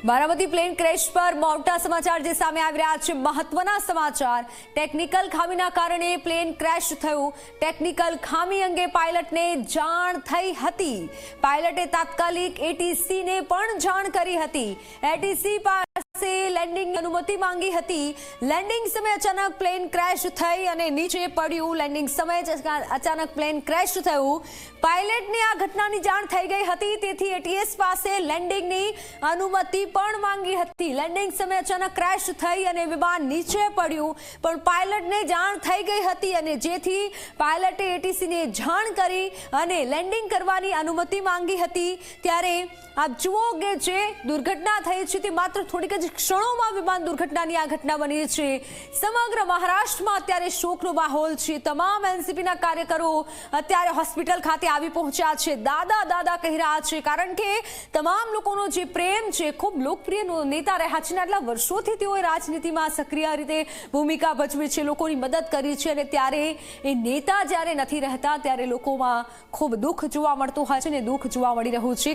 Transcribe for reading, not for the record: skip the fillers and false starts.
Baramati plane crash पर मोटा समाचार जे सामे આવી રહ્યા છે। મહત્વના સમાચાર। ટેકનિકલ ખામીના કારણે પ્લેન ક્રેશ થયું। ટેકનિકલ ખામી અંગે પાયલટને જાણ થઈ હતી। પાયલટે તાત્કાલિક એટીસી ને પણ જાણ કરી હતી। એટીસી પાસે લેન્ડિંગ અનુમતિ માંગી હતી। લેન્ડિંગ સમયે અચાનક પ્લેન ક્રેશ થઈ અને નીચે પડ્યું। લેન્ડિંગ સમયે અચાનક પ્લેન ક્રેશ થયું। પાયલટને આ ઘટનાની જાણ થઈ ગઈ હતી, તેથી એટીએસ પાસે લેન્ડિંગની અનુમતિ પણ માંગી હતી। લેન્ડિંગ સમયે અચાનક ક્રેશ થઈ અને વિમાન નીચે પડ્યું, પણ પાયલટને જાણ થઈ ગઈ હતી અને જેથી પાયલટે એટીસીને જાણ કરી અને લેન્ડિંગ કરવાની અનુમતિ માંગી હતી। ત્યારે આપ જુઓ કે જે દુર્ઘટના થઈ છે તે માત્ર થોડીક જ ક્ષણોમાં વિમાન દુર્ઘટનાની આ ઘટના બની છે। સમગ્ર મહારાષ્ટ્રમાં અત્યારે શોકનો માહોલ છે। તમામ એનસીપીના કાર્યકરો અત્યારે હોસ્પિટલ ખાતે આવી પહોંચ્યા છે। દાદા દાદા કહી રહ્યા છે, કારણ કે તમામ લોકોનો જે પ્રેમ છે, ખૂબ લોકપ્રિય નેતા રહ્યા છે, આટલા વર્ષોથી તેઓએ રાજનીતિમાં સક્રિય રીતે ભૂમિકા ભજવી છે, લોકોની મદદ કરી છે અને ત્યારે એ નેતા જ્યારે નથી રહેતા ત્યારે લોકોમાં ખૂબ દુઃખ જોવા મળતું હોય છે અને દુઃખ જોવા મળી રહ્યું છે।